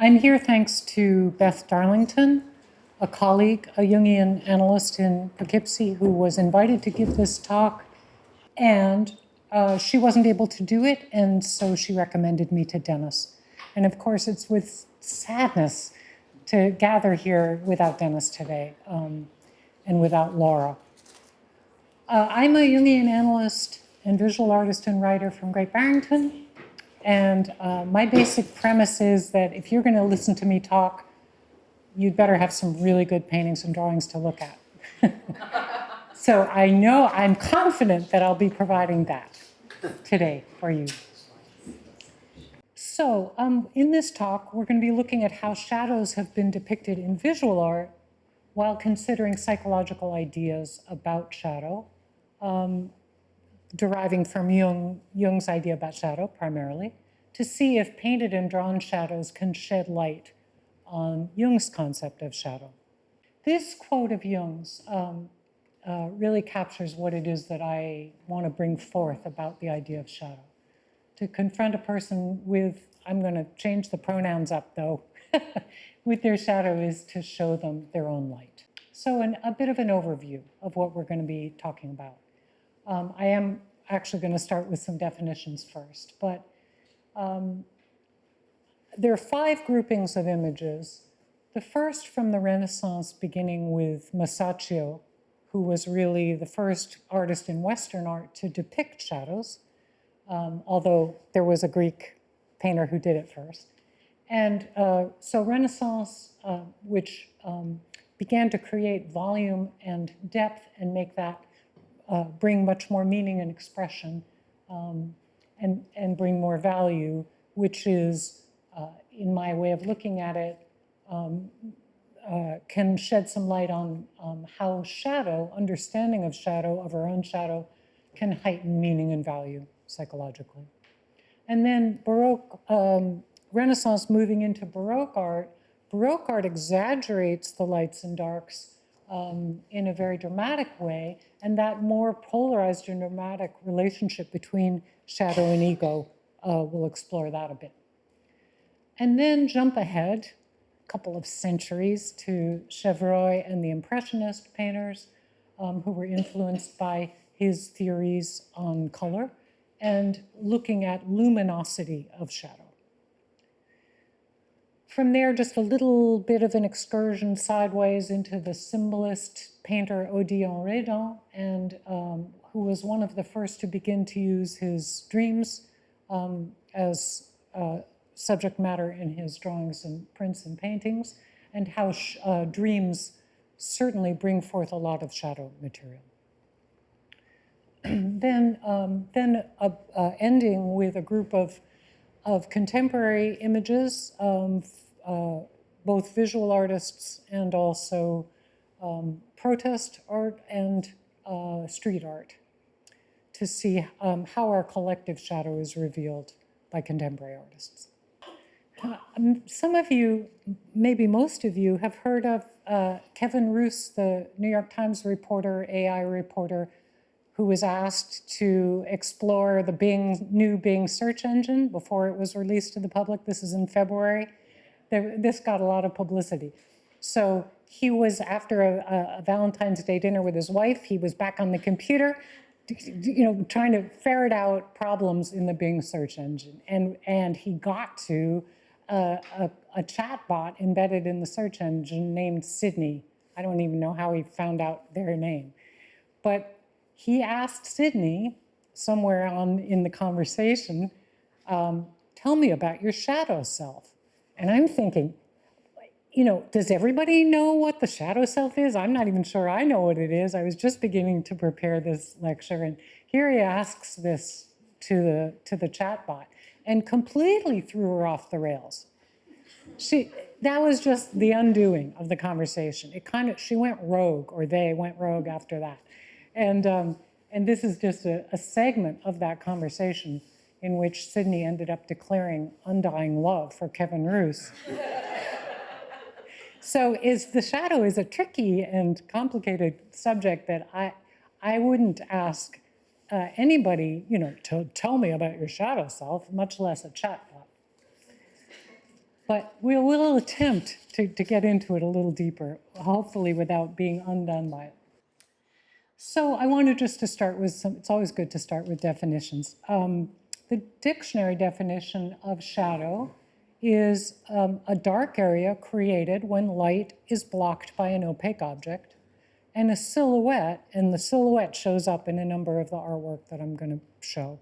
I'm here thanks to Beth Darlington, a colleague, a Jungian analyst in Poughkeepsie who was invited to give this talk, and she wasn't able to do it, and so she recommended me to Dennis. And of course, it's with sadness to gather here without Dennis today and without Laura. I'm a Jungian analyst and visual artist and writer from Great Barrington. And my basic premise is that if you're going to listen to me talk, you'd better have some really good paintings and drawings to look at. So I'm confident that I'll be providing that today for you. So in this talk, we're going to be looking at how shadows have been depicted in visual art while considering psychological ideas about shadow, deriving from Jung's idea about shadow primarily, to see if painted and drawn shadows can shed light on Jung's concept of shadow. This quote of Jung's really captures what it is that I want to bring forth about the idea of shadow. To confront a person with, I'm going to change the pronouns up though, with their shadow is to show them their own light. So a bit of an overview of what we're going to be talking about. I am actually going to start with some definitions first, but there are 5 groupings of images. The first from the Renaissance, beginning with Masaccio, who was really the first artist in Western art to depict shadows, although there was a Greek painter who did it first. And so Renaissance, which began to create volume and depth and make that bring much more meaning and expression and bring more value, which is, in my way of looking at it, can shed some light on how shadow, understanding of shadow, of our own shadow, can heighten meaning and value psychologically. And then Baroque, Renaissance moving into Baroque art exaggerates the lights and darks in a very dramatic way, and that more polarized and dramatic relationship between shadow and ego, we'll explore that a bit. And then jump ahead a couple of centuries to Chevreul and the Impressionist painters who were influenced by his theories on color and looking at luminosity of shadow. From there, just a little bit of an excursion sideways into the symbolist painter Odilon Redon, and who was one of the first to begin to use his dreams as subject matter in his drawings and prints and paintings, and how dreams certainly bring forth a lot of shadow material. Then ending with a group of contemporary images, both visual artists and also protest art and street art, to see how our collective shadow is revealed by contemporary artists. Some of you, maybe most of you, have heard of Kevin Roose, the New York Times reporter, AI reporter, who was asked to explore the new Bing search engine before it was released to the public. This is in February. This got a lot of publicity. So he was, after a Valentine's Day dinner with his wife, he was back on the computer, trying to ferret out problems in the Bing search engine. And he got to a chat bot embedded in the search engine named Sydney. I don't even know how he found out their name. But he asked Sydney, somewhere in the conversation, tell me about your shadow self. And I'm thinking, does everybody know what the shadow self is? I'm not even sure I know what it is. I was just beginning to prepare this lecture, and here he asks this to the chatbot, and completely threw her off the rails. That was just the undoing of the conversation. She went rogue, or they went rogue after that. And this is just a segment of that conversation in which Sydney ended up declaring undying love for Kevin Roose. So the shadow is a tricky and complicated subject that I wouldn't ask anybody, to tell me about your shadow self, much less a chatbot. But we'll attempt to get into it a little deeper, hopefully without being undone by it. So I wanted just to start with some, it's always good to start with definitions. The dictionary definition of shadow is a dark area created when light is blocked by an opaque object, and a silhouette, and the silhouette shows up in a number of the artwork that I'm going to show.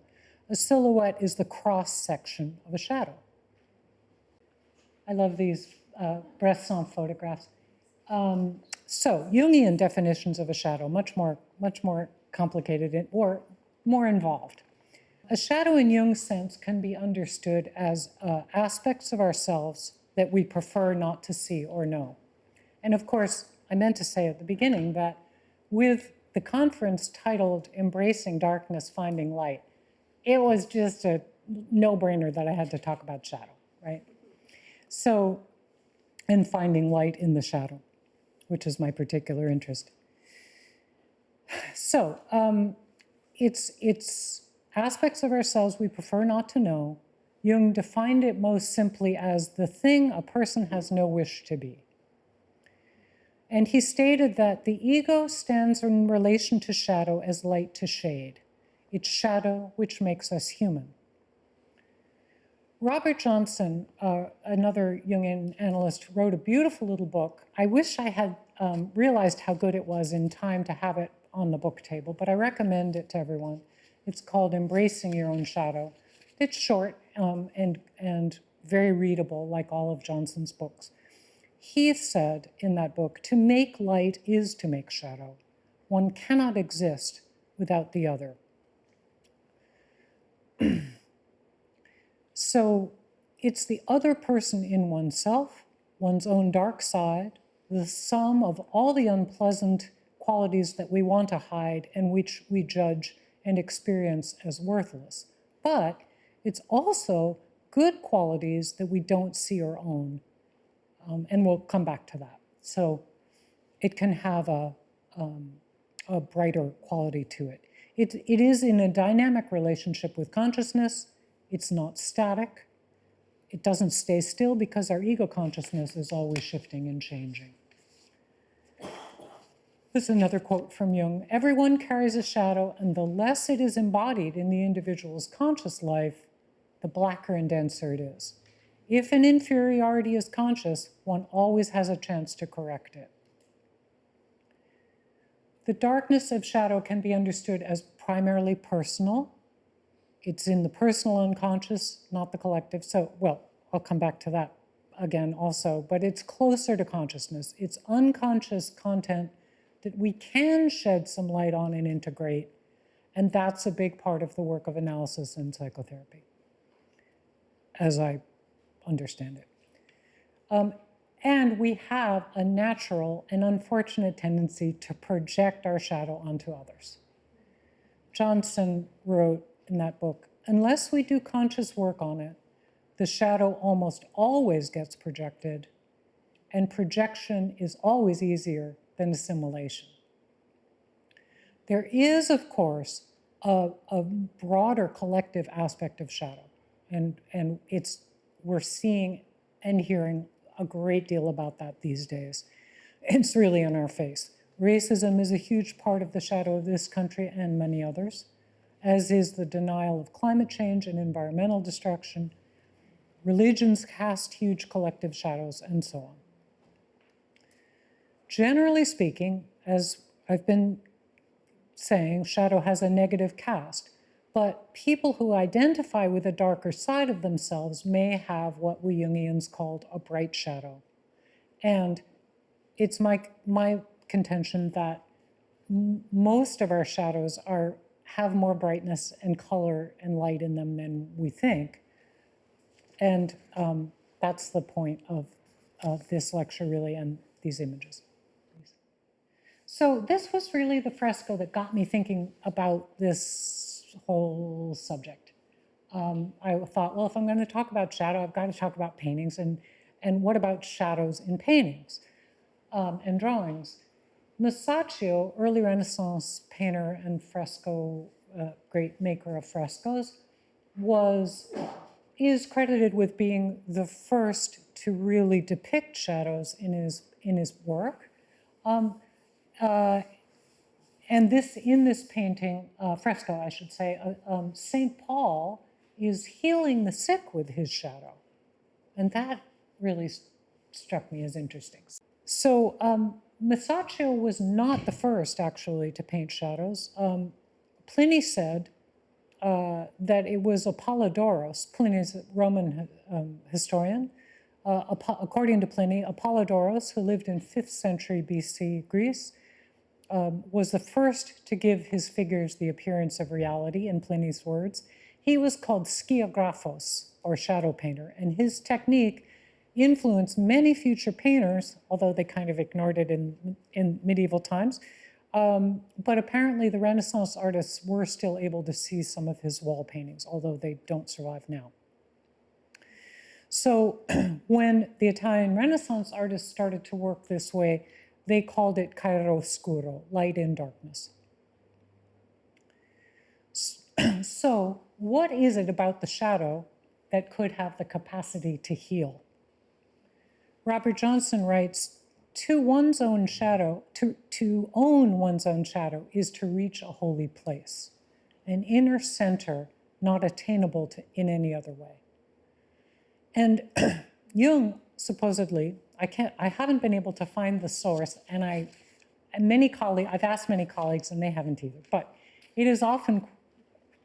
A silhouette is the cross-section of a shadow. I love these Bresson photographs. So Jungian definitions of a shadow, much more complicated or more involved. A shadow in Jung's sense can be understood as aspects of ourselves that we prefer not to see or know. And of course, I meant to say at the beginning that with the conference titled Embracing Darkness, Finding Light, it was just a no-brainer that I had to talk about shadow, right? So, and finding light in the shadow, which is my particular interest. So, it's aspects of ourselves we prefer not to know. Jung defined it most simply as the thing a person has no wish to be. And he stated that the ego stands in relation to shadow as light to shade. It's shadow which makes us human. Robert Johnson, another Jungian analyst, wrote a beautiful little book. I wish I had realized how good it was in time to have it on the book table, but I recommend it to everyone. It's called Embracing Your Own Shadow. It's short and very readable, like all of Johnson's books. He said in that book, to make light is to make shadow. One cannot exist without the other. So it's the other person in oneself, one's own dark side, the sum of all the unpleasant qualities that we want to hide and which we judge and experience as worthless. But it's also good qualities that we don't see or own. And we'll come back to that. So it can have a brighter quality to it. It is in a dynamic relationship with consciousness. It's not static. It doesn't stay still because our ego consciousness is always shifting and changing. This is another quote from Jung. Everyone carries a shadow, and the less it is embodied in the individual's conscious life, the blacker and denser it is. If an inferiority is conscious, one always has a chance to correct it. The darkness of shadow can be understood as primarily personal. It's in the personal unconscious, not the collective. So, well, I'll come back to that again also, but it's closer to consciousness. It's unconscious content that we can shed some light on and integrate, and that's a big part of the work of analysis and psychotherapy, as I understand it. And we have a natural and unfortunate tendency to project our shadow onto others. Johnson wrote in that book, unless we do conscious work on it, the shadow almost always gets projected, and projection is always easier than assimilation. There is, of course, a broader collective aspect of shadow, and we're seeing and hearing a great deal about that these days. It's really in our face. Racism is a huge part of the shadow of this country and many others, as is the denial of climate change and environmental destruction. Religions cast huge collective shadows, and so on. Generally speaking, as I've been saying, shadow has a negative cast, but people who identify with a darker side of themselves may have what we Jungians called a bright shadow. And it's my contention that most of our shadows have more brightness and color and light in them than we think. And that's the point of this lecture, really, and these images. So this was really the fresco that got me thinking about this whole subject. I thought, well, if I'm going to talk about shadow, I've got to talk about paintings, and what about shadows in paintings and drawings? Masaccio, early Renaissance painter and fresco, great maker of frescoes, is credited with being the first to really depict shadows in his work. And in this painting, fresco, I should say, St. Paul is healing the sick with his shadow. And that really struck me as interesting. So Masaccio was not the first, actually, to paint shadows. Pliny said that it was Apollodorus, Pliny's Roman historian. According to Pliny, Apollodorus, who lived in 5th century BC Greece, was the first to give his figures the appearance of reality, in Pliny's words. He was called skiagraphos, or shadow painter, and his technique influenced many future painters, although they kind of ignored it in medieval times. But apparently the Renaissance artists were still able to see some of his wall paintings, although they don't survive now. So when the Italian Renaissance artists started to work this way, they called it chiaroscuro, light in darkness. So what is it about the shadow that could have the capacity to heal? Robert Johnson writes, to one's own shadow, to own one's own shadow is to reach a holy place, an inner center not attainable in any other way. And Jung, supposedly, I haven't been able to find the source, and I've asked many colleagues and they haven't either, but it is often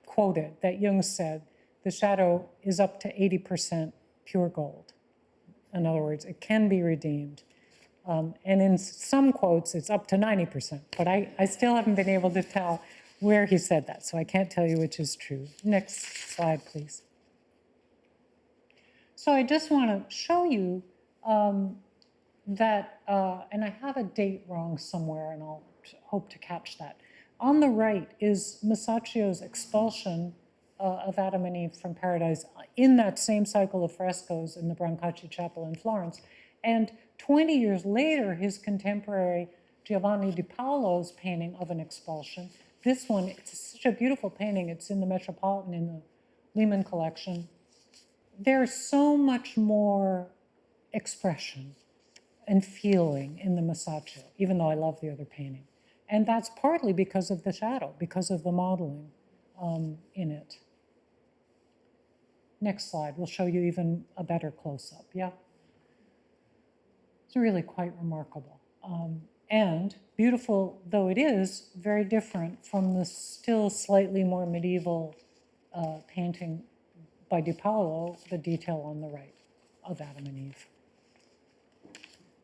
quoted that Jung said the shadow is up to 80% pure gold. In other words, it can be redeemed. And in some quotes, it's up to 90%, but I still haven't been able to tell where he said that, so I can't tell you which is true. Next slide, please. So I just want to show you that, and I have a date wrong somewhere, and I'll hope to catch that. On the right is Masaccio's expulsion of Adam and Eve from paradise in that same cycle of frescoes in the Brancacci Chapel in Florence. And 20 years later, his contemporary Giovanni di Paolo's painting of an expulsion. This one, it's such a beautiful painting. It's in the Metropolitan in the Lehman collection. There's so much more expression and feeling in the Masaccio, even though I love the other painting. And that's partly because of the shadow, because of the modeling in it. Next slide will show you even a better close-up, yeah? It's really quite remarkable. And beautiful though it is, very different from the still slightly more medieval painting by Di Paolo, the detail on the right of Adam and Eve.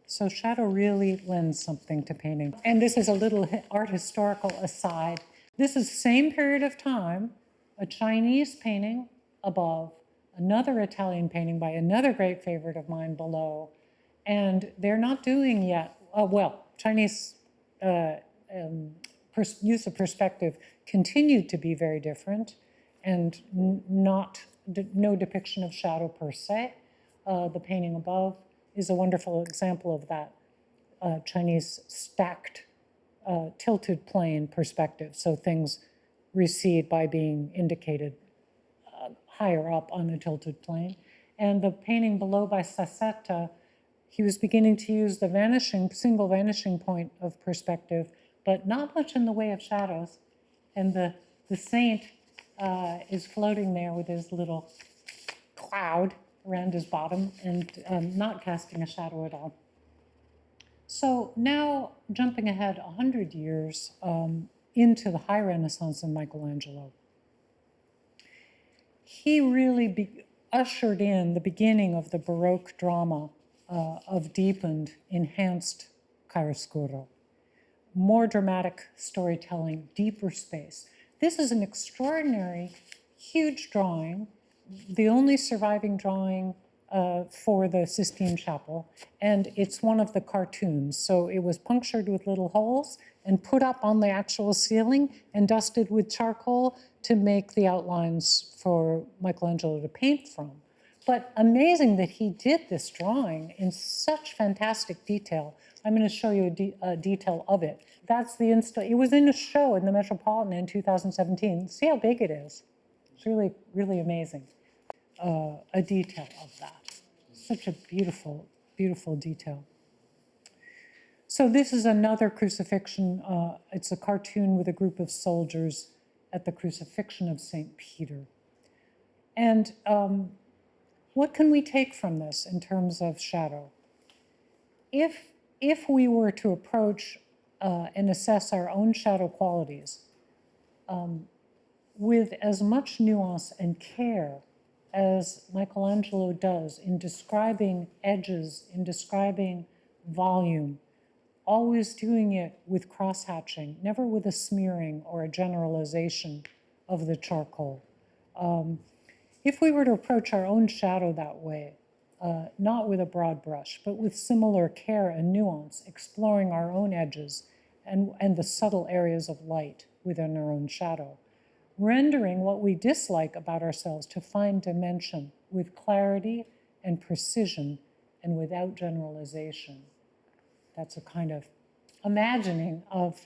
So shadow really lends something to painting. And this is a little art historical aside. This is the same period of time, a Chinese painting above, another Italian painting by another great favorite of mine below, and they're not doing yet, well, Chinese use of perspective continued to be very different, and no depiction of shadow per se. The painting above is a wonderful example of that Chinese stacked, tilted plane perspective. So things recede by being indicated higher up on a tilted plane. And the painting below by Sassetta, he was beginning to use the single vanishing point of perspective, but not much in the way of shadows. And the saint is floating there with his little cloud around his bottom and not casting a shadow at all. So now jumping ahead 100 years into the High Renaissance and Michelangelo, he really ushered in the beginning of the Baroque drama of deepened, enhanced chiaroscuro. More dramatic storytelling, deeper space. This is an extraordinary, huge drawing, the only surviving drawing for the Sistine Chapel, and it's one of the cartoons. So it was punctured with little holes and put up on the actual ceiling and dusted with charcoal to make the outlines for Michelangelo to paint from. But amazing that he did this drawing in such fantastic detail. I'm going to show you a detail of it. That's the it was in a show in the Metropolitan in 2017. See how big it is. It's really, really amazing. a detail of that. Such a beautiful, beautiful detail. So this is another crucifixion. It's a cartoon with a group of soldiers at the crucifixion of St. Peter. And what can we take from this in terms of shadow? If we were to approach and assess our own shadow qualities with as much nuance and care as Michelangelo does in describing edges, in describing volume, always doing it with cross-hatching, never with a smearing or a generalization of the charcoal. If we were to approach our own shadow that way, not with a broad brush, but with similar care and nuance, exploring our own edges and the subtle areas of light within our own shadow, rendering what we dislike about ourselves to fine dimension with clarity and precision and without generalization. That's a kind of imagining of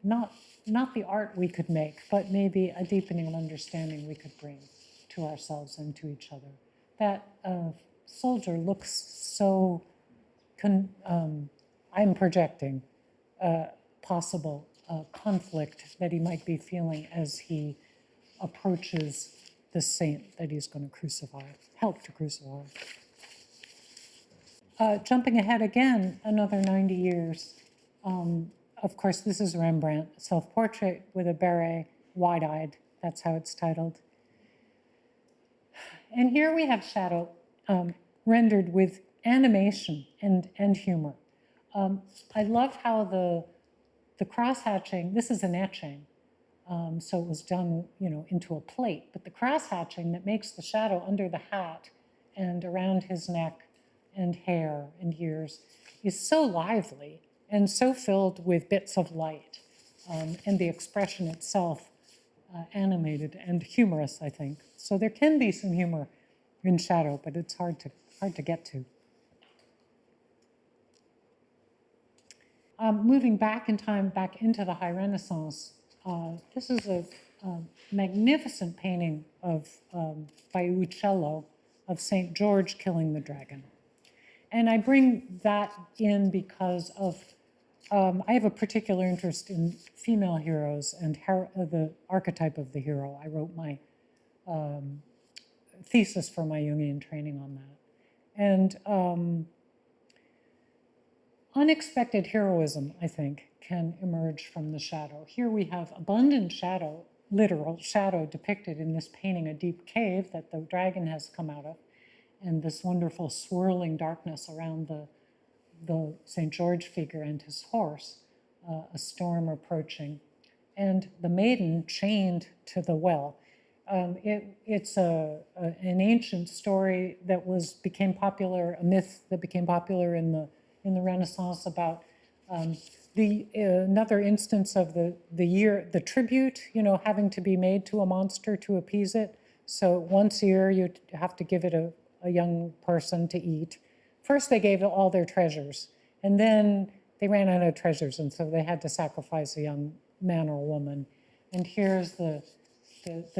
not the art we could make, but maybe a deepening of understanding we could bring to ourselves and to each other. That soldier looks so, I'm projecting possible conflict that he might be feeling as he approaches the saint that he's going to crucify, help to crucify. Jumping ahead again, another 90 years. Of course, this is Rembrandt, self-portrait with a beret, wide-eyed. That's how it's titled. And here we have shadow rendered with animation and humor. I love how the cross-hatching, this is an etching, so it was done, into a plate, but the cross-hatching that makes the shadow under the hat and around his neck and hair and ears is so lively and so filled with bits of light, and the expression itself animated and humorous, I think. So there can be some humor in shadow, but it's hard to get to. Moving back in time, back into the High Renaissance, this is a magnificent painting by Uccello of St. George killing the dragon. And I bring that in because of, I have a particular interest in female heroes and the archetype of the hero. I wrote my thesis for my Jungian training on that. And unexpected heroism, I think, can emerge from the shadow. Here we have abundant shadow, literal shadow depicted in this painting, a deep cave that the dragon has come out of, and this wonderful swirling darkness around the St. George figure and his horse, a storm approaching, and the maiden chained to the well. It's an ancient story that became popular, a myth that became popular in the Renaissance about another instance of the tribute, having to be made to a monster to appease it. So once a year you have to give it a young person to eat. First they gave it all their treasures, and then they ran out of treasures, and so they had to sacrifice a young man or woman. And here's the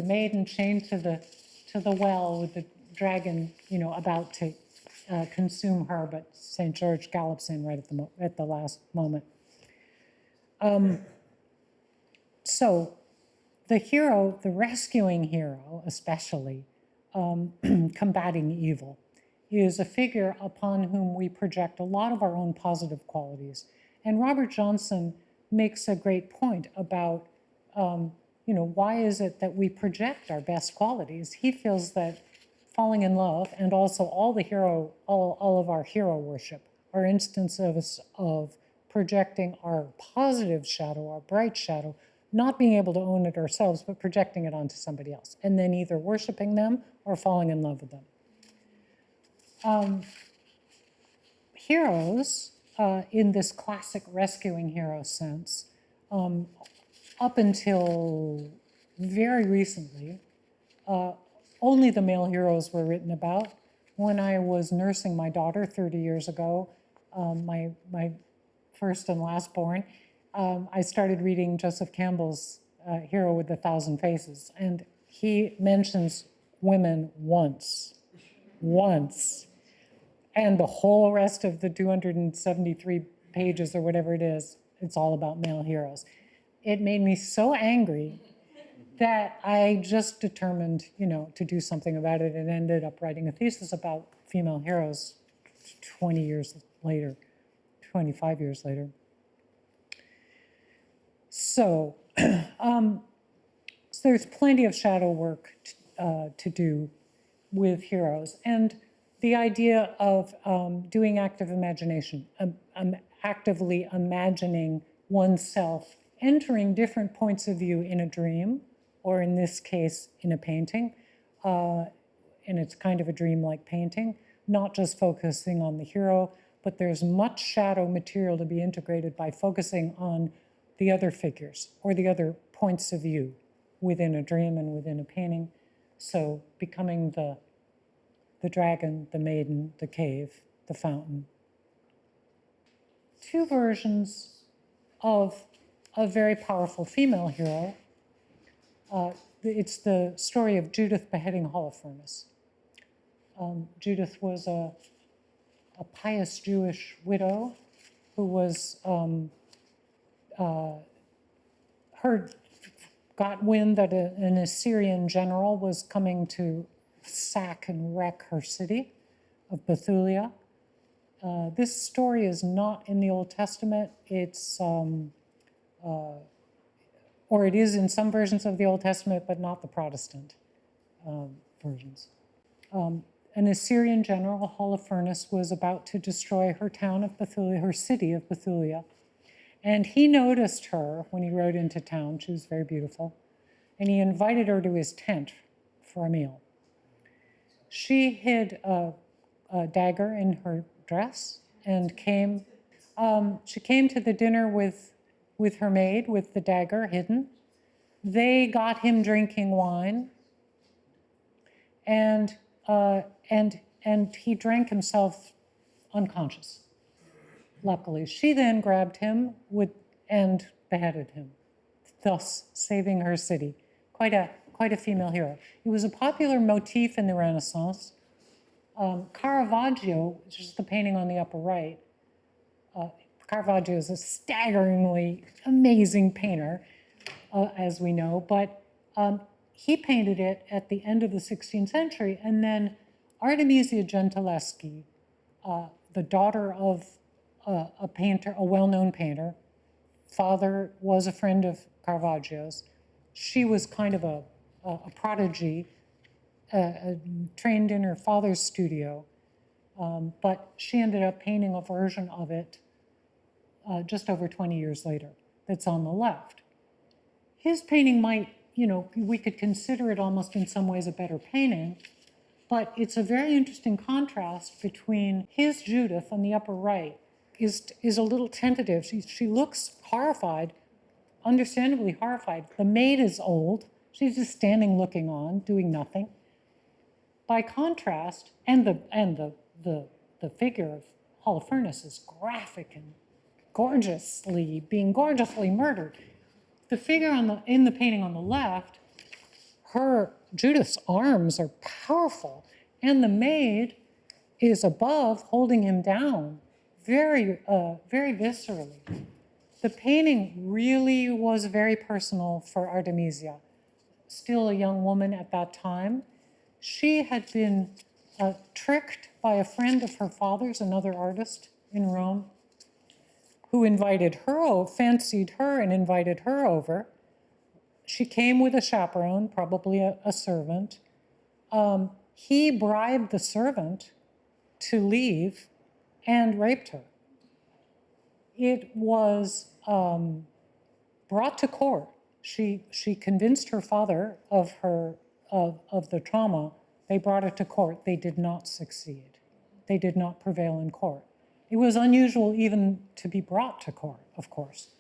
maiden chained to the well with the dragon, about to consume her, but St. George gallops in right at the last moment. So the hero, the rescuing hero especially, combating evil, is a figure upon whom we project a lot of our own positive qualities. And Robert Johnson makes a great point about, why is it that we project our best qualities? He feels that falling in love and also all of our hero worship are instances of projecting our positive shadow, our bright shadow, not being able to own it ourselves, but projecting it onto somebody else, and then either worshiping them or falling in love with them. Heroes, in this classic rescuing hero sense, up until very recently, only the male heroes were written about. When I was nursing my daughter 30 years ago, my first and last born, I started reading Joseph Campbell's Hero with a Thousand Faces. And he mentions women once. And the whole rest of the 273 pages or whatever it is, it's all about male heroes. It made me so angry that I just determined, to do something about it, and ended up writing a thesis about female heroes 20 years later, 25 years later. So, so there's plenty of shadow work to do with heroes. And the idea of doing active imagination, actively imagining oneself entering different points of view in a dream, or in this case, in a painting. And it's kind of a dream-like painting, not just focusing on the hero, but there's much shadow material to be integrated by focusing on the other figures or the other points of view within a dream and within a painting. So becoming the dragon, the maiden, the cave, the fountain. Two versions of a very powerful female hero. It's the story of Judith beheading Holofernes. Judith was a pious Jewish widow who was got wind that an Assyrian general was coming to sack and wreck her city of Bethulia. This story is not in the Old Testament. It's, or it is in some versions of the Old Testament, but not the Protestant versions. An Assyrian general, Holofernes, was about to destroy her town of Bethulia, her city of Bethulia. And he noticed her when he rode into town. She was very beautiful. And he invited her to his tent for a meal. She hid a dagger in her dress and came. She came to the dinner with her maid, with the dagger hidden. They got him drinking wine, and he drank himself unconscious. Luckily, she then grabbed him and beheaded him, thus saving her city. Quite a female hero. It was a popular motif in the Renaissance. Caravaggio, which is the painting on the upper right, Caravaggio is a staggeringly amazing painter, as we know, but he painted it at the end of the 16th century, and then Artemisia Gentileschi, the daughter of a painter, a well-known painter, father was a friend of Caravaggio's. She was kind of a prodigy, trained in her father's studio, but she ended up painting a version of it just over 20 years later that's on the left. His painting might, we could consider it almost in some ways a better painting, but it's a very interesting contrast between his Judith on the upper right is a little tentative. She looks horrified, understandably horrified. The maid is old. She's just standing looking on, doing nothing. By contrast, and the figure of Holofernes is graphic and being gorgeously murdered. The figure in the painting on the left, Judith's arms are powerful, and the maid is above holding him down very viscerally. The painting really was very personal for Artemisia, still a young woman at that time. She had been tricked by a friend of her father's, another artist in Rome, who fancied her and invited her over. She came with a chaperone, probably a servant. He bribed the servant to leave and raped her. It was brought to court. She convinced her father of the trauma. They brought it to court. They did not succeed. They did not prevail in court. It was unusual even to be brought to court, of course.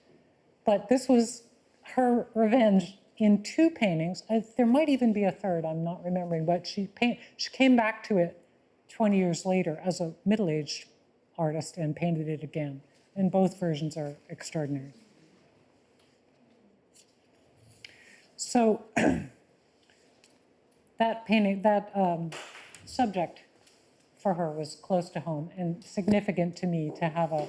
But this was her revenge in two paintings. There might even be a third, I'm not remembering, but she came back to it 20 years later as a middle-aged artist and painted it again. And both versions are extraordinary. So that painting, that subject for her was close to home and significant to me to have a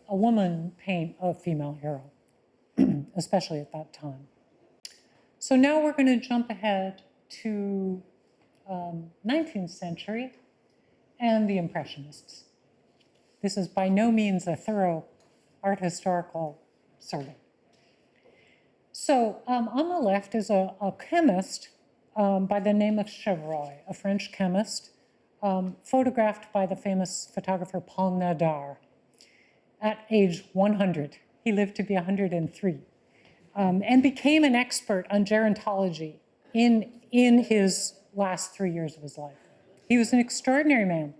woman paint a female hero, especially at that time. So now we're going to jump ahead to 19th century and the Impressionists. This is by no means a thorough art historical survey. So on the left is a chemist by the name of Chevreul, a French chemist, photographed by the famous photographer Paul Nadar at age 100. He lived to be 103 and became an expert on gerontology in his last 3 years of his life. He was an extraordinary man.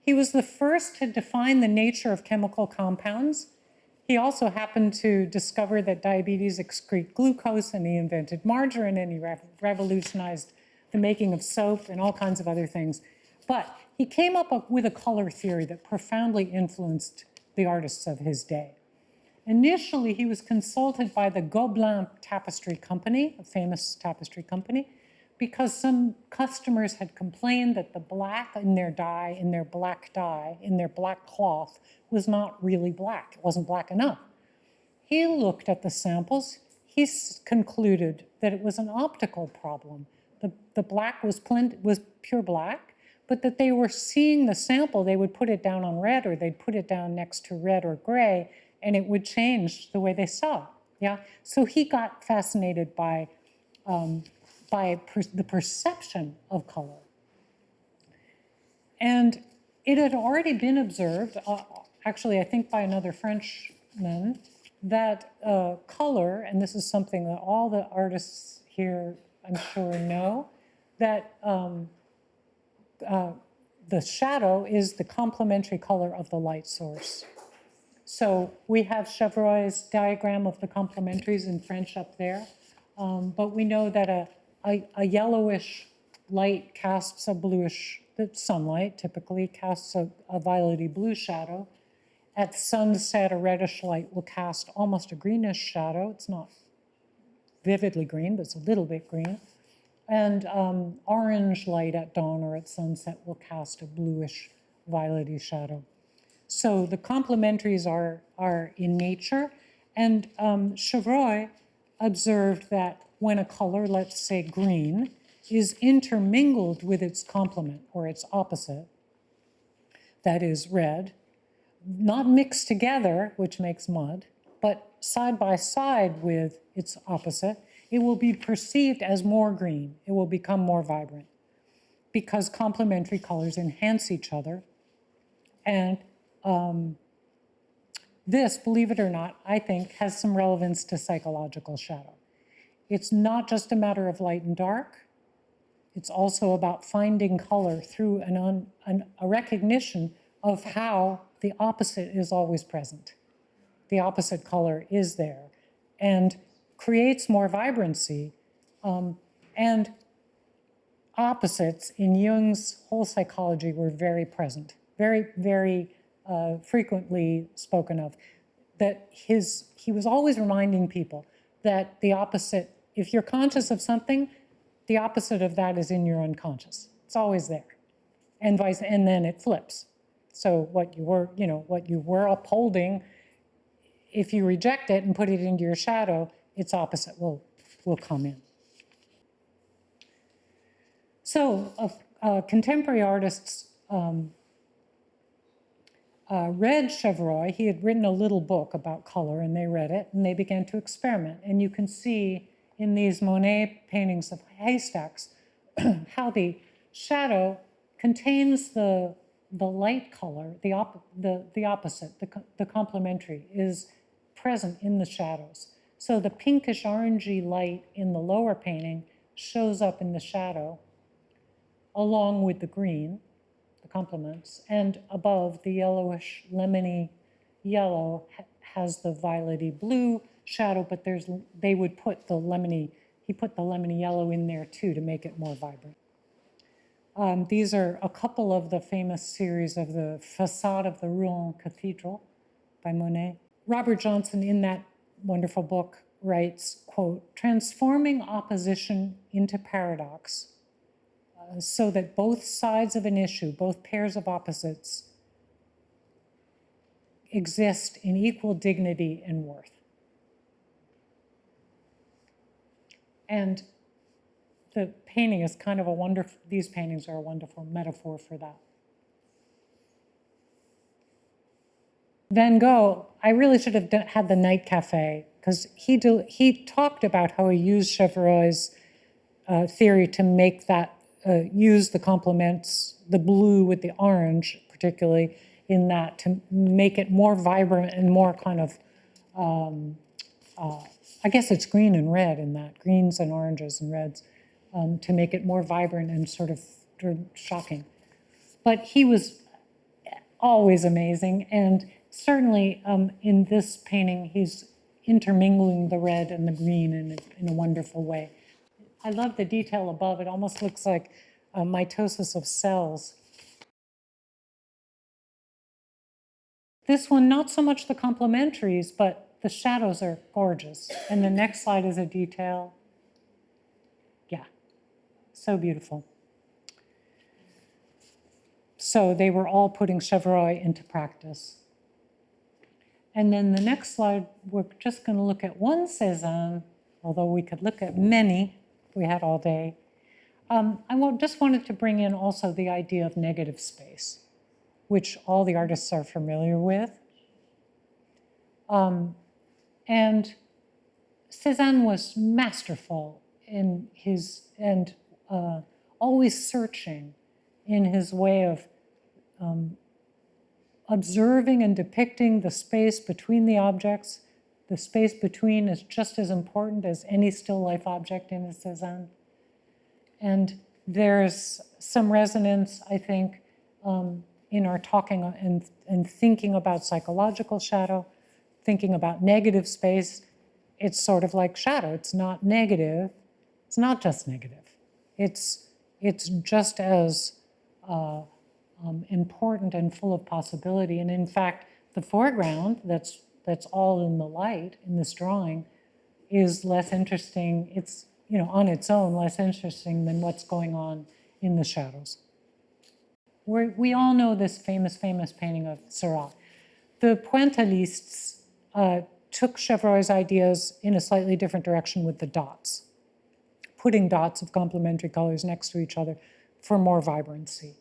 He was the first to define the nature of chemical compounds. He also happened to discover that diabetes excrete glucose, and he invented margarine, and he revolutionized the making of soap and all kinds of other things. But he came up with a color theory that profoundly influenced the artists of his day. Initially, he was consulted by the Gobelin Tapestry Company, a famous tapestry company, because some customers had complained that the black in their dye, in their black cloth, was not really black. It wasn't black enough. He looked at the samples. He concluded that it was an optical problem. The black was pure black, but that they were seeing the sample, they would put it down on red, or they'd put it down next to red or gray, and it would change the way they saw it. Yeah. So he got fascinated by the perception of color. And it had already been observed, actually I think by another Frenchman, that color, and this is something that all the artists here I'm sure know, that the shadow is the complementary color of the light source. So we have Chevreul's diagram of the complementaries in French up there, but we know that a yellowish light casts a bluish, the sunlight typically casts a violety blue shadow. At sunset, a reddish light will cast almost a greenish shadow. It's not vividly green, but it's a little bit green. And orange light at dawn or at sunset will cast a bluish, violety shadow. So the complementaries are in nature. And Chevreul observed that when a color, let's say green, is intermingled with its complement or its opposite, that is red, not mixed together, which makes mud, but side by side with its opposite, it will be perceived as more green. It will become more vibrant because complementary colors enhance each other. And this, believe it or not, I think has some relevance to psychological shadow. It's not just a matter of light and dark. It's also about finding color through a recognition of how the opposite is always present. The opposite color is there and creates more vibrancy. And opposites in Jung's whole psychology were very present, very, very frequently spoken of. That he was always reminding people that the opposite, if you're conscious of something, the opposite of that is in your unconscious. It's always there. And then it flips. So what you were upholding, if you reject it and put it into your shadow, its opposite will come in. So contemporary artists read Chevreul. He had written a little book about color, and they read it, and they began to experiment. And you can see in these Monet paintings of haystacks how the shadow contains the light color, the opposite, the complementary, is present in the shadows. So the pinkish orangey light in the lower painting shows up in the shadow along with the green, the complements, and above the yellowish lemony yellow has the violety blue shadow, but he put the lemony yellow in there too to make it more vibrant. These are a couple of the famous series of the facade of the Rouen Cathedral by Monet. Robert Johnson, in that wonderful book, writes, quote, transforming opposition into paradox so that both sides of an issue, both pairs of opposites, exist in equal dignity and worth. And the painting is kind of a wonderful, these paintings are a wonderful metaphor for that. Van Gogh, I really should have had the night cafe, because he talked about how he used Chevreul's theory to make that, use the complements, the blue with the orange, particularly in that, to make it more vibrant and more kind of, I guess it's green and red in that, greens and oranges and reds, to make it more vibrant and sort of shocking. But he was always amazing, and certainly in this painting, he's intermingling the red and the green in a wonderful way. I love the detail above. It almost looks like mitosis of cells. This one, not so much the complementaries, but the shadows are gorgeous. And the next slide is a detail. Yeah, so beautiful. So they were all putting Chevreul into practice. And then the next slide, we're just going to look at one Cézanne, although we could look at many if we had all day. Just wanted to bring in also the idea of negative space, which all the artists are familiar with. And Cézanne was masterful in his, and always searching in his way of observing and depicting the space between the objects. The space between is just as important as any still life object in a Cézanne. And there's some resonance, I think, in our talking and thinking about psychological shadow, thinking about negative space. It's sort of like shadow. It's not negative. It's not just negative. It's just as important and full of possibility. And in fact, the foreground that's all in the light in this drawing is less interesting. It's, on its own, less interesting than what's going on in the shadows. We all know this famous painting of Seurat. The pointillistes took Chevreul's ideas in a slightly different direction with the dots, putting dots of complementary colors next to each other for more vibrancy.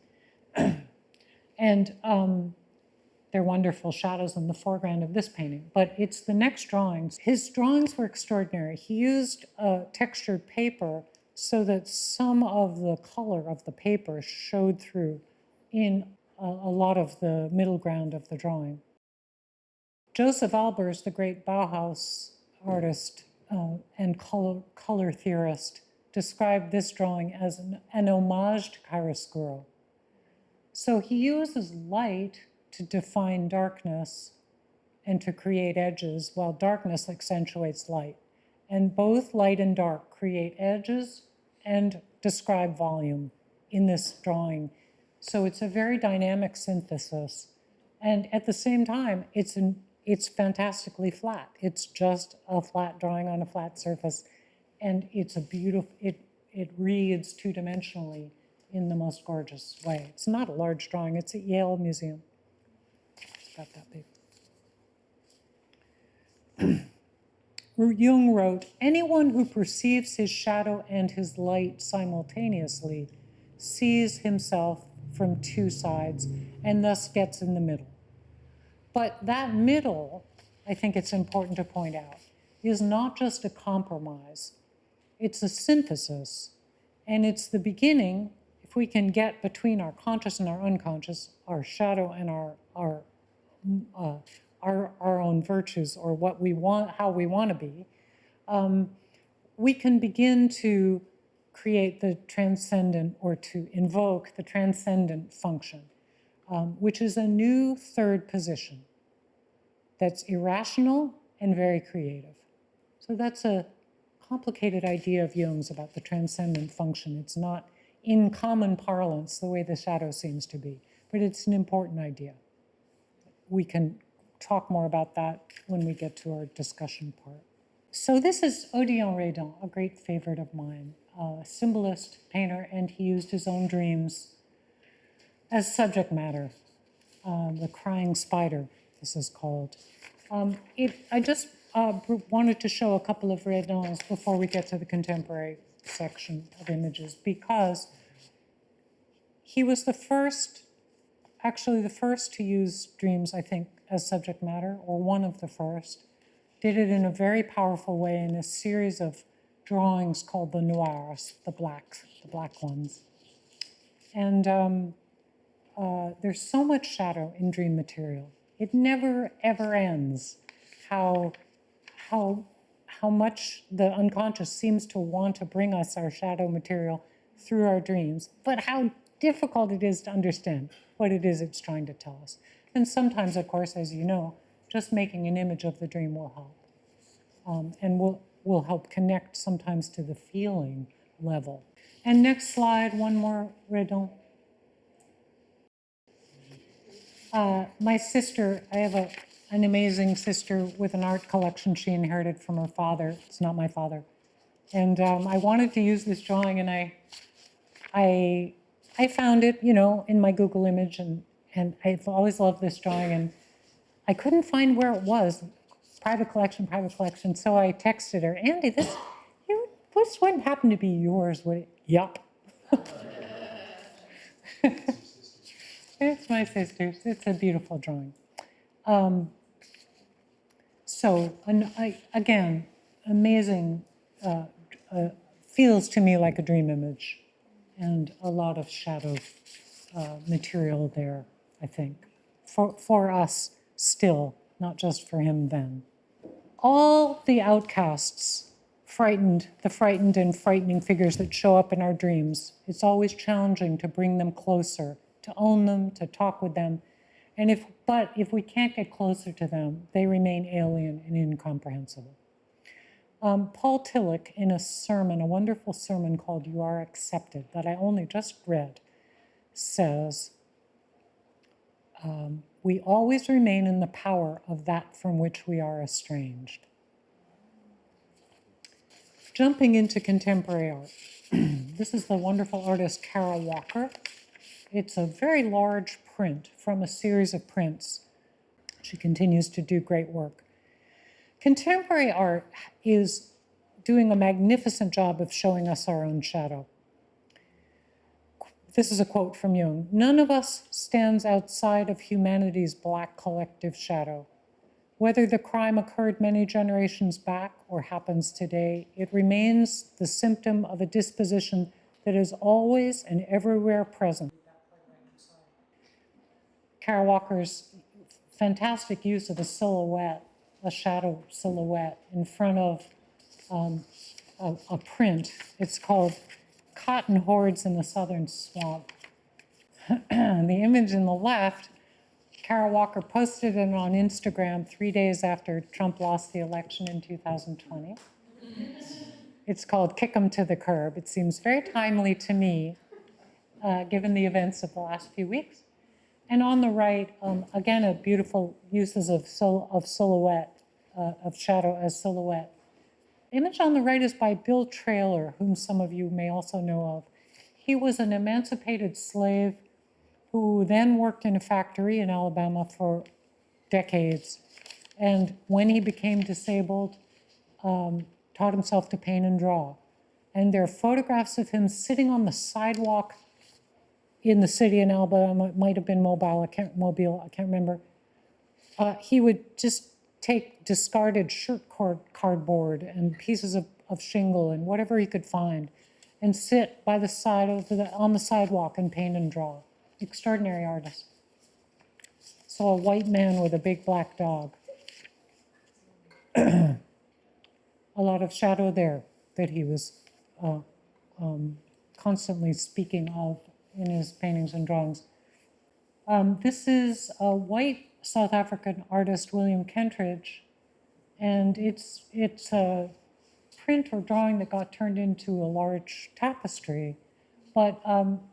And they're wonderful shadows in the foreground of this painting, but it's the next drawings. His drawings were extraordinary. He used textured paper so that some of the color of the paper showed through in a lot of the middle ground of the drawing. Joseph Albers, the great Bauhaus artist and color theorist, described this drawing as an homage to chiaroscuro. So he uses light to define darkness and to create edges, while darkness accentuates light. And both light and dark create edges and describe volume in this drawing. So it's a very dynamic synthesis. And at the same time, it's fantastically flat. It's just a flat drawing on a flat surface. And it's a beautiful, it reads two-dimensionally in the most gorgeous way. It's not a large drawing. It's at Yale Museum. It's about that big. Jung wrote, anyone who perceives his shadow and his light simultaneously sees himself from two sides and thus gets in the middle. But that middle, I think it's important to point out, is not just a compromise. It's a synthesis. And it's the beginning, if we can get between our conscious and our unconscious, our shadow and our own virtues, or what we want, how we want to be, we can begin to create the transcendent, or to invoke the transcendent function, which is a new third position that's irrational and very creative. So that's a complicated idea of Jung's about the transcendent function. It's not in common parlance the way the shadow seems to be, but it's an important idea. We can talk more about that when we get to our discussion part. So this is Odilon Redon, a great favorite of mine, a symbolist, painter, and he used his own dreams as subject matter. The Crying Spider, this is called. I just wanted to show a couple of Redons before we get to the contemporary section of images, because he was the first, actually the first to use dreams, I think, as subject matter, or one of the first. Did it in a very powerful way in a series of drawings called the noirs, the black ones. And there's so much shadow in dream material. It never, ever ends. How much the unconscious seems to want to bring us our shadow material through our dreams, but how difficult it is to understand what it is it's trying to tell us. And sometimes, of course, as you know, just making an image of the dream will help. And will help connect sometimes to the feeling level. And next slide, one more, Redon. My sister, I have an amazing sister with an art collection she inherited from her father. It's not my father. And I wanted to use this drawing, and I found it, you know, in my Google image, and I've always loved this drawing, and I couldn't find where it was. Private collection. So I texted her, Andy, this wouldn't happen to be yours, would it? Yup. It's my sister's. It's a beautiful drawing. Again, amazing, feels to me like a dream image, and a lot of shadow material there, I think, for us still, not just for him then. All the outcasts, the frightened and frightening figures that show up in our dreams, it's always challenging to bring them closer, to own them, to talk with them. But if we can't get closer to them, they remain alien and incomprehensible. Paul Tillich, in a sermon, a wonderful sermon called You Are Accepted, that I only just read, says, we always remain in the power of that from which we are estranged. Jumping into contemporary art, this is the wonderful artist Kara Walker. It's a very large print from a series of prints. She continues to do great work. Contemporary art is doing a magnificent job of showing us our own shadow. This is a quote from Jung. None of us stands outside of humanity's black collective shadow. Whether the crime occurred many generations back or happens today, it remains the symptom of a disposition that is always and everywhere present. Kara Walker's fantastic use of a silhouette, a shadow silhouette in front of a print. It's called Cotton Hordes in the Southern Swamp. The image in the left, Kara Walker posted it on Instagram 3 days after Trump lost the election in 2020. It's called Kick 'em to the Curb. It seems very timely to me, given the events of the last few weeks. And on the right, again, a beautiful uses of silhouette, of shadow as silhouette. The image on the right is by Bill Traylor, whom some of you may also know of. He was an emancipated slave who then worked in a factory in Alabama for decades. And when he became disabled, taught himself to paint and draw. And there are photographs of him sitting on the sidewalk in the city in Alabama. It might have been Mobile, I can't remember. He would just take discarded shirt cardboard and pieces of shingle and whatever he could find and sit by the side on the sidewalk and paint and draw. Extraordinary artist. So a white man with a big black dog. A lot of shadow there that he was constantly speaking of in his paintings and drawings. This is a white South African artist, William Kentridge, and it's a print or drawing that got turned into a large tapestry, but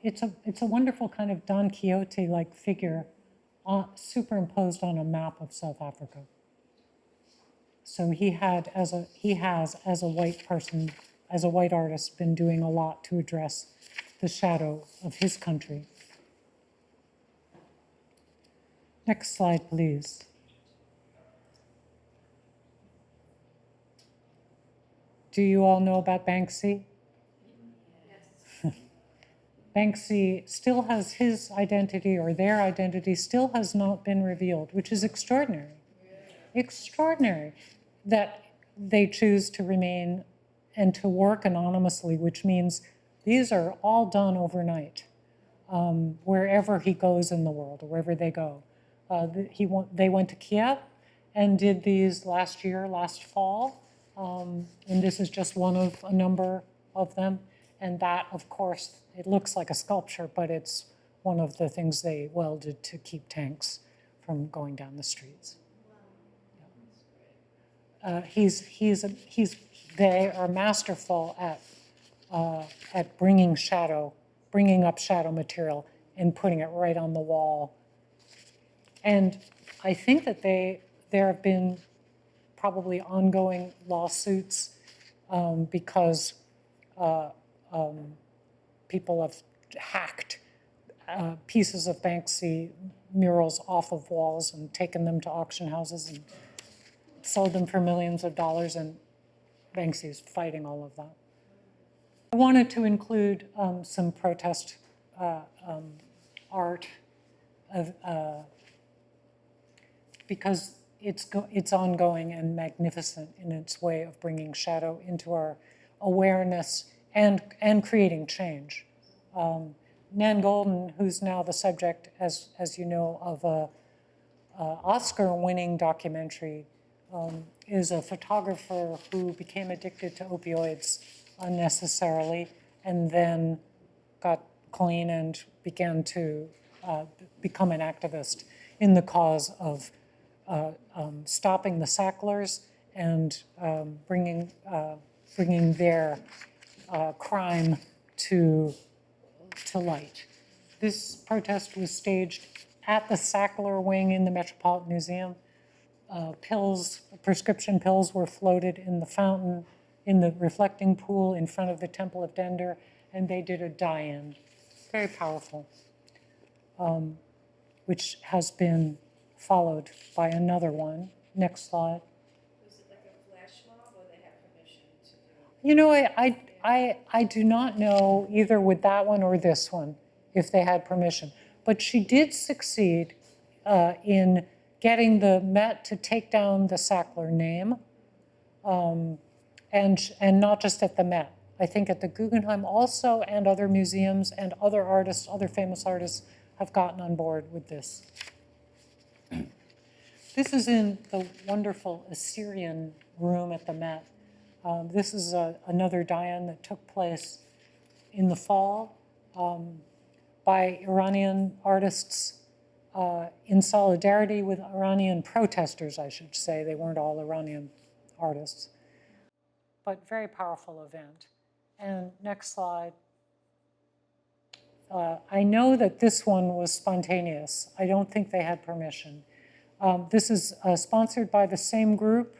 it's a wonderful kind of Don Quixote-like figure superimposed on a map of South Africa. So he has, as a white person, as a white artist, been doing a lot to address the shadow of his country. Next slide, please. Do you all know about Banksy? Yes. Banksy still has his identity, or their identity still has not been revealed, which is extraordinary. Extraordinary that they choose to remain and to work anonymously, which means these are all done overnight, wherever he goes in the world, or wherever they go. They went to Kiev and did these last fall, and this is just one of a number of them. And that, of course, it looks like a sculpture, but it's one of the things they welded to keep tanks from going down the streets. They are masterful at bringing up shadow material and putting it right on the wall. And I think that there have been probably ongoing lawsuits because people have hacked pieces of Banksy murals off of walls and taken them to auction houses and sold them for millions of dollars, and Banksy's fighting all of that. I wanted to include some protest art because it's ongoing and magnificent in its way of bringing shadow into our awareness and creating change. Nan Goldin, who's now the subject, as you know, of a Oscar-winning documentary, is a photographer who became addicted to opioids unnecessarily and then got clean and began to become an activist in the cause of stopping the Sacklers and bringing their crime to light. This protest was staged at the Sackler wing in the Metropolitan Museum. Prescription pills were floated in the fountain, in the reflecting pool in front of the Temple of Dender, and they did a die-in, very powerful, which has been followed by another one. Next slide. Was it like a flash mob, or they had permission to do it? You know, I do not know either with that one or this one if they had permission, but she did succeed in getting the Met to take down the Sackler name, and not just at the Met. I think at the Guggenheim also, and other museums and other artists, other famous artists have gotten on board with this. This is in the wonderful Assyrian room at the Met. This is another die-in that took place in the fall by Iranian artists in solidarity with Iranian protesters, I should say. They weren't all Iranian artists, but very powerful event. And next slide. I know that this one was spontaneous. I don't think they had permission. This is sponsored by the same group.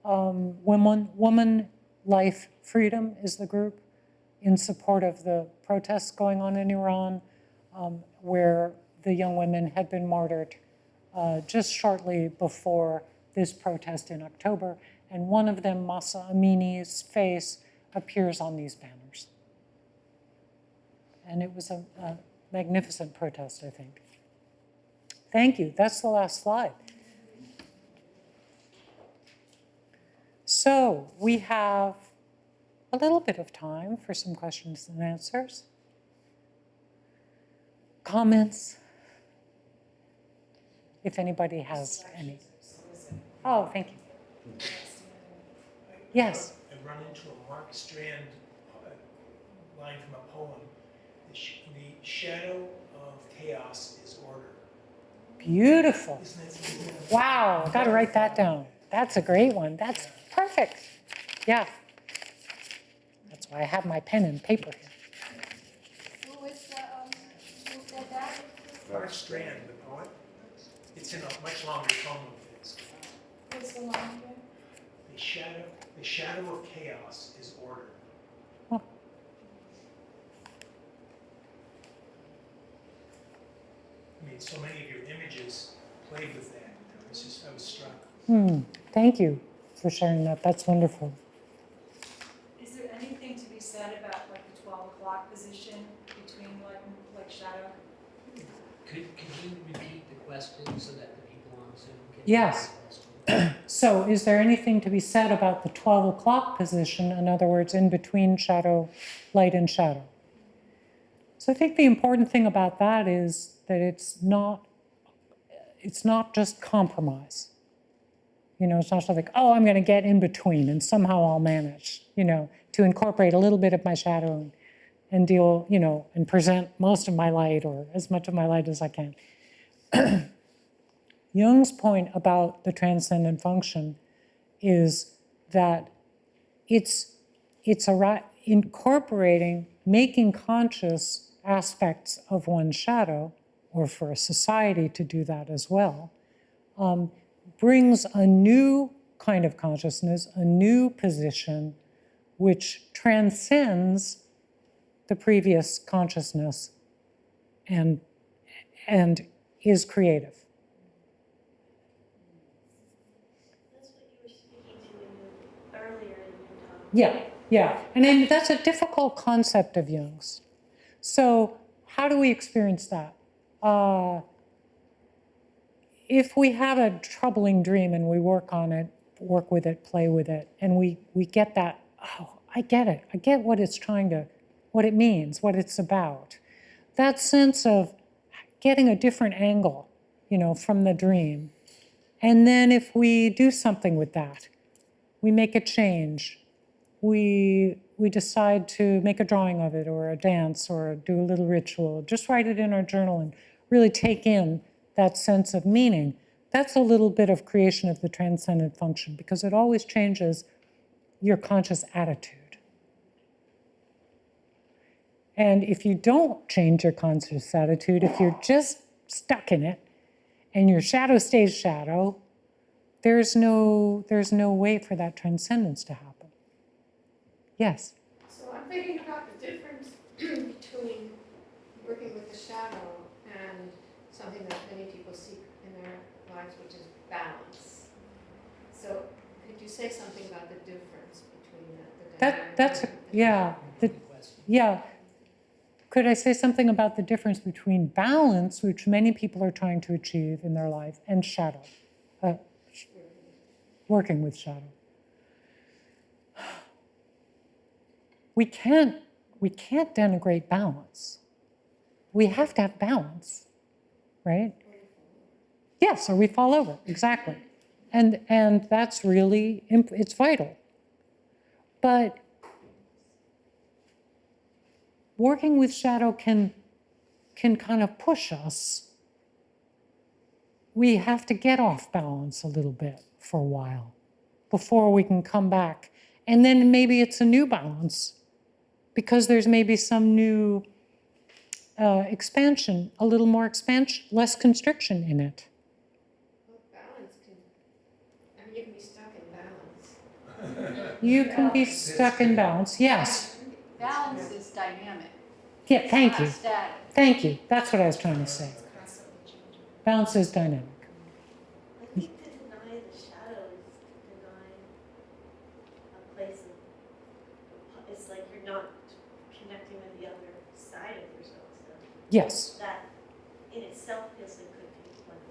Woman, Life, Freedom is the group in support of the protests going on in Iran, where the young women had been martyred just shortly before this protest in October. And one of them, Masa Amini's face, appears on these banners. And it was a magnificent protest, I think. Thank you. That's the last slide. So we have a little bit of time for some questions and answers. Comments, if anybody has any. Oh, thank you. Yes. I run into a Mark Strand line from a poem. The shadow of chaos is order. Beautiful. Isn't it? Wow, I've got to write that down. That's a great one. That's perfect. Yeah. That's why I have my pen and paper here. Who said that? Mark Strand, the poet. It's in a much longer poem of his. What's the line The shadow of chaos is order. Oh. I mean, so many of your images played with that. I was struck. Thank you for sharing that. That's wonderful. Is there anything to be said about like the 12 o'clock position between light and like shadow? Could you repeat the question so that the people on Zoom can Yes. hear the question? So is there anything to be said about the 12 o'clock position, in other words, in between light and shadow? So I think the important thing about that is that it's not just compromise. You know, it's not just like, oh, I'm going to get in between and somehow I'll manage, you know, to incorporate a little bit of my shadow and deal, you know, and present most of my light or as much of my light as I can. Jung's point about the transcendent function is that it's incorporating, making conscious aspects of one's shadow, or for a society to do that as well, brings a new kind of consciousness, a new position, which transcends the previous consciousness and is creative. That's what you were speaking to earlier in your talk. Yeah. And then that's a difficult concept of Jung's. So how do we experience that? If we have a troubling dream and we work on it, work with it, play with it, and we get that, oh, I get it. I get what what it means, what it's about. That sense of getting a different angle, you know, from the dream. And then if we do something with that, we make a change, we decide to make a drawing of it or a dance or do a little ritual, just write it in our journal and really take in that sense of meaning. That's a little bit of creation of the transcendent function because it always changes your conscious attitude. And if you don't change your conscious attitude, if you're just stuck in it and your shadow stays shadow, there's no way for that transcendence to happen. Yes? So I'm thinking about the difference between working with the shadow and something that many people seek in their lives, which is balance. So could you say something about the difference between yeah. Could I say something about the difference between balance, which many people are trying to achieve in their life, and shadow, working with shadow? We can't denigrate balance. We have to have balance, right? Yes, or we fall over, exactly. And that's really, it's vital. But working with shadow can kind of push us. We have to get off balance a little bit for a while before we can come back. And then maybe it's a new balance because there's maybe some new expansion, a little more expansion, less constriction in it. Well, balance you can be stuck in balance. You can be stuck in balance, yes. Balance is dynamic. Yeah, thank you. Not static. Thank you. That's what I was trying to say. It's constantly changing. Balance is dynamic. I think to deny the shadow is denying a place of, it's like you're not connecting with the other side of yourself. So Yes, that in itself feels like could be like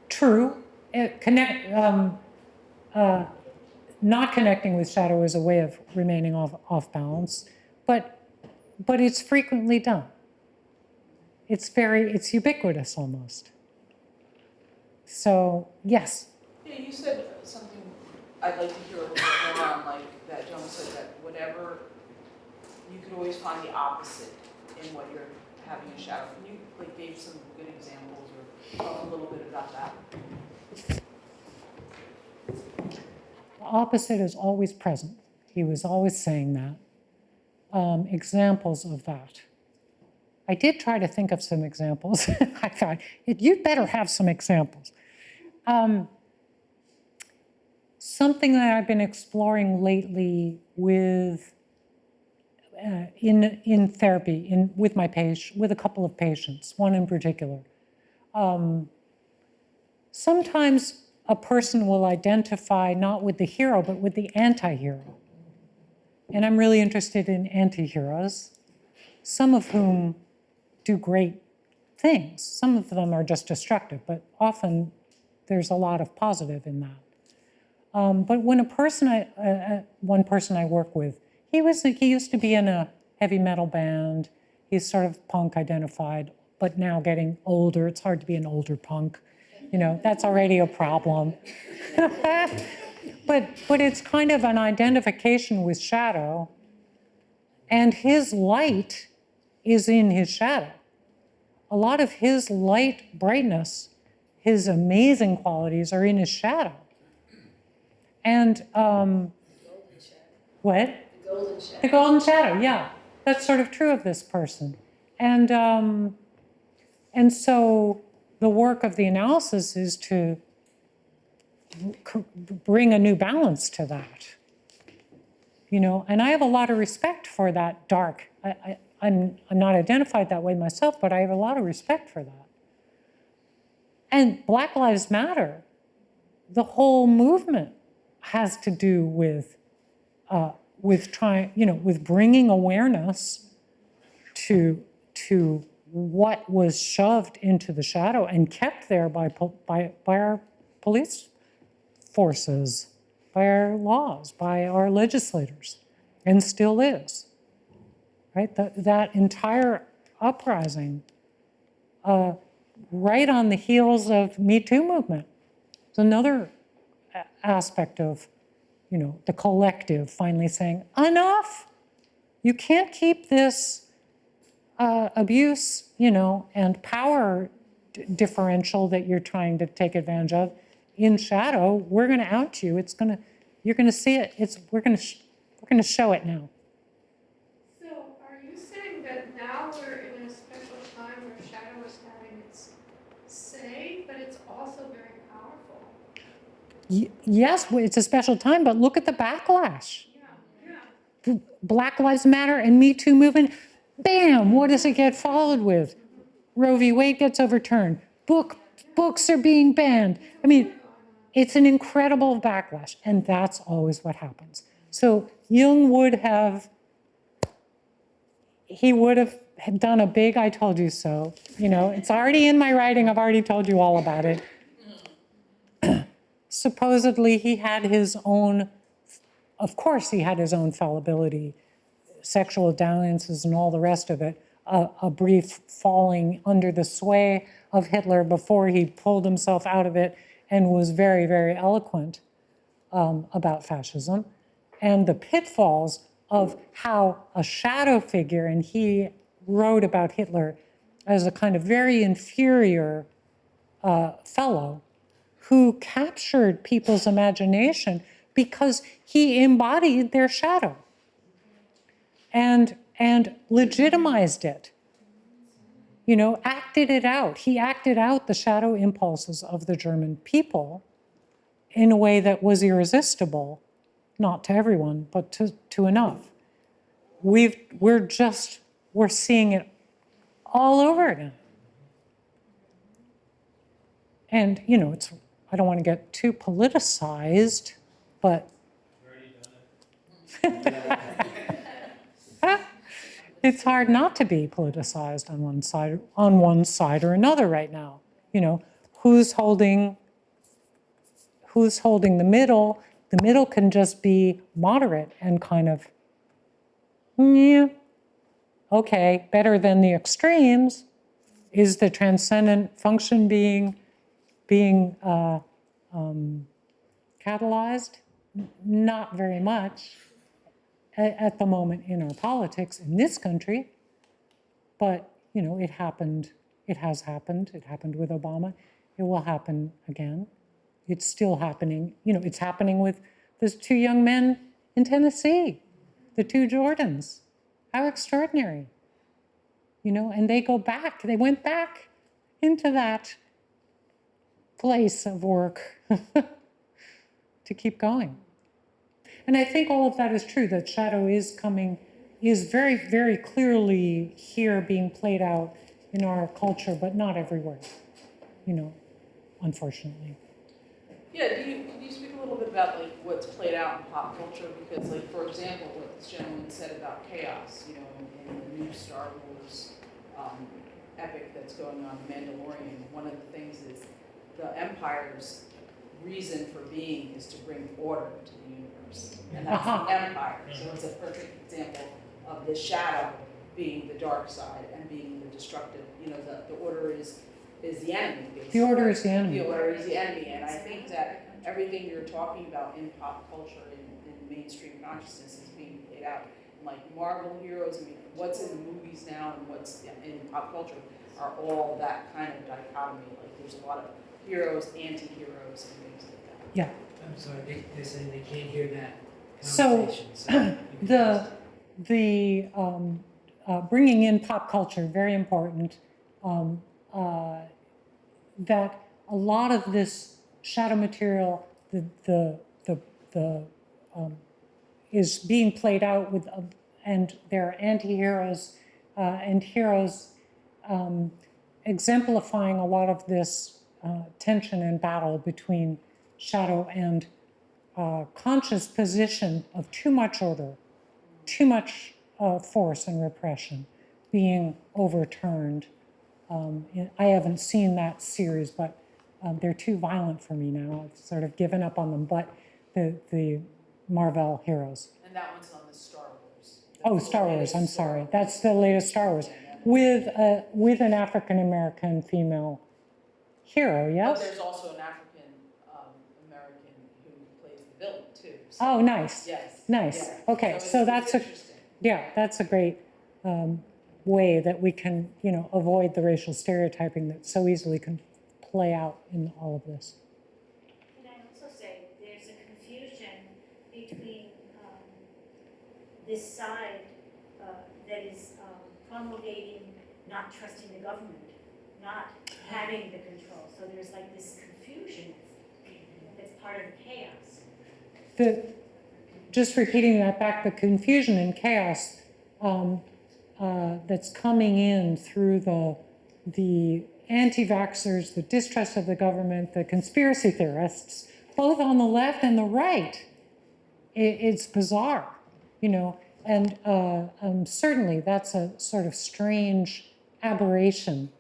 true. Not connecting with shadow is a way of remaining off balance, but it's frequently done. It's ubiquitous almost. So yes. Yeah, you said something I'd like to hear a little bit more on, like that Joan said that whatever, you could always find the opposite in what you're having in shadow. Can you give some good examples or talk a little bit about that? The opposite is always present. He was always saying that. Examples of that. I did try to think of some examples. I thought, you'd better have some examples. something that I've been exploring lately with in therapy, with my patient, with a couple of patients, one in particular. Sometimes a person will identify not with the hero, but with the anti-hero. And I'm really interested in anti-heroes, some of whom do great things. Some of them are just destructive, but often there's a lot of positive in that. But when one person I work with, he used to be in a heavy metal band. He's sort of punk identified, but now getting older. It's hard to be an older punk. You know, that's already a problem. But it's kind of an identification with shadow, and his light is in his shadow. A lot of his light brightness, his amazing qualities are in his shadow. And what? The golden shadow. The golden shadow, yeah. That's sort of true of this person. And so the work of the analysis is to bring a new balance to that. You know, and I have a lot of respect for that dark. I'm not identified that way myself, but I have a lot of respect for that. And Black Lives Matter, the whole movement has to do with trying, you know, with bringing awareness to what was shoved into the shadow and kept there by our police forces, by our laws, by our legislators, and still is. Right? That entire uprising, right on the heels of Me Too movement, is another aspect of, you know, the collective finally saying, enough! You can't keep this abuse, you know, and power differential that you're trying to take advantage of in shadow. We're going to out you. You're going to see it. We're going to show it now. So are you saying that now we're in a special time where shadow is having its say, but it's also very powerful? Yes, it's a special time, but look at the backlash. Yeah. Black Lives Matter and Me Too movement, bam, what does it get followed with? Roe v. Wade gets overturned. Books are being banned. I mean, it's an incredible backlash, and that's always what happens. So Jung would have done a big I told you so. You know, it's already in my writing. I've already told you all about it. Supposedly he had his own, of course he had his own fallibility, sexual dalliances and all the rest of it, a brief falling under the sway of Hitler before he pulled himself out of it and was very, very eloquent about fascism, and the pitfalls of how a shadow figure, and he wrote about Hitler as a kind of very inferior fellow who captured people's imagination because he embodied their shadow and legitimized it, you know, acted it out. He acted out the shadow impulses of the German people in a way that was irresistible, not to everyone, but to enough. We're seeing it all over again. And, you know, I don't want to get too politicized, but it's hard not to be politicized on one side or another right now. You know, who's holding the middle? The middle can just be moderate and kind of, yeah, okay, better than the extremes. Is the transcendent function being catalyzed? Not very much at the moment in our politics in this country, but you know, it happened. It has happened. It happened with Obama. It will happen again. It's still happening. You know, it's happening with those two young men in Tennessee, the two Jordans. How extraordinary. You know, and they went back into that place of work to keep going. And I think all of that is true, that shadow is very, very clearly here being played out in our culture, but not everywhere, unfortunately. Yeah, can you speak a little bit about like what's played out in pop culture? Because like, for example, what this gentleman said about chaos, in the new Star Wars epic that's going on, The Mandalorian, one of the things is the Empire's reason for being is to bring order to the universe. And that's the Empire. So it's a perfect example of the shadow being the dark side and being the destructive, the order is the enemy, basically. The order is the enemy. The order is the enemy, and I think that everything you're talking about in pop culture, in mainstream consciousness is being played out. Like Marvel heroes, what's in the movies now and what's in pop culture are all that kind of dichotomy. Like there's a lot of heroes, anti-heroes, and things like that. Yeah. I'm sorry, they're saying they can't hear that So, conversation. So the bringing in pop culture, very important, that a lot of this shadow material, is being played out with, and there are anti-heroes and heroes exemplifying a lot of this tension and battle between shadow and conscious position of too much order, too much force and repression being overturned. I haven't seen that series, but they're too violent for me now. I've sort of given up on them. But the Marvel heroes. And that one's on the Star Wars. Oh, Star Wars. I'm sorry. That's the latest Star Wars with an African American female hero. But Yes. there's also an African American who plays the villain too. So Oh, nice. yes. Nice. Yeah. Okay, it's so that's a interesting. that's a great way that we can avoid the racial stereotyping that so easily can play out in all of this. Can I also say, there's a confusion between this side that is promulgating not trusting the government, not having the control. So there's like this confusion that's part of the chaos. Just repeating that back, the confusion and chaos that's coming in through the anti-vaxxers, the distrust of the government, the conspiracy theorists, both on the left and the right. It's bizarre, and certainly that's a sort of strange aberration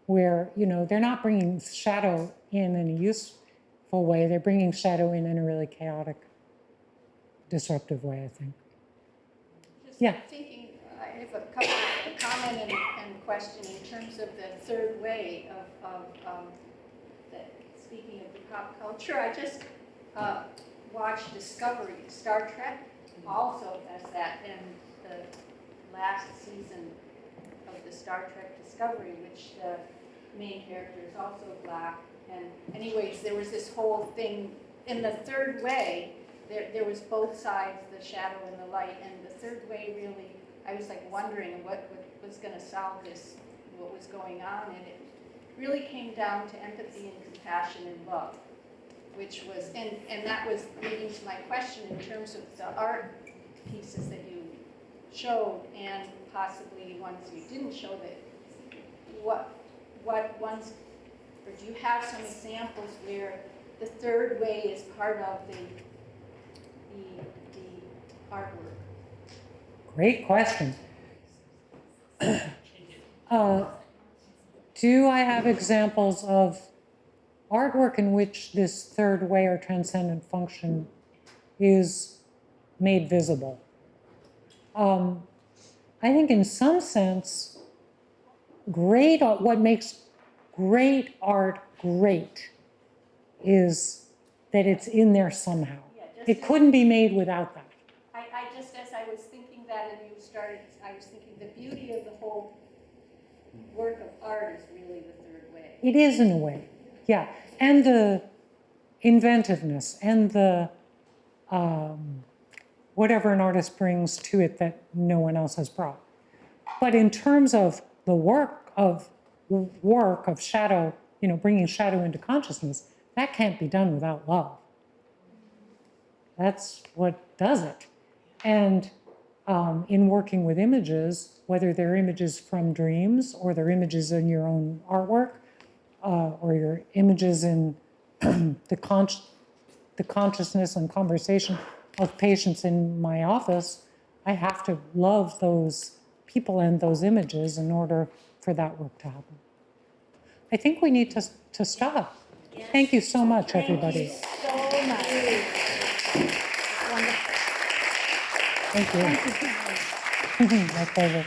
where, they're not bringing shadow in a useful way. They're bringing shadow in a really chaotic, disruptive way, I think. Just Yeah. thinking, I have a comment and question in terms of the third way of speaking of the pop culture. I just watched Discovery. Star Trek also does that in the last season of the Star Trek Discovery, which the main character is also black. And anyways, there was this whole thing in the third way. There was both sides, the shadow and the light, and the third way really, I was like wondering what was going to solve this, what was going on, and it really came down to empathy and compassion and love, which was, and that was leading to my question in terms of the art pieces that you showed, and possibly ones you didn't show, that what ones, or do you have some examples where the third way is part of the artwork? Great question. Do I have examples of artwork in which this third way or transcendent function is made visible? I think in some sense, what makes great art great is that it's in there somehow. It couldn't be made without that. I just, as I was thinking that and you started, I was thinking the beauty of the whole work of art is really the third way. It is in a way, yeah. And the inventiveness and the whatever an artist brings to it that no one else has brought. But in terms of the work of shadow, bringing shadow into consciousness, that can't be done without love. That's what does it. And in working with images, whether they're images from dreams or they're images in your own artwork, or your images in the consciousness and conversation of patients in my office, I have to love those people and those images in order for that work to happen. I think we need to stop. Thank you so much, everybody. So much. Wonderful. Thank you. My pleasure.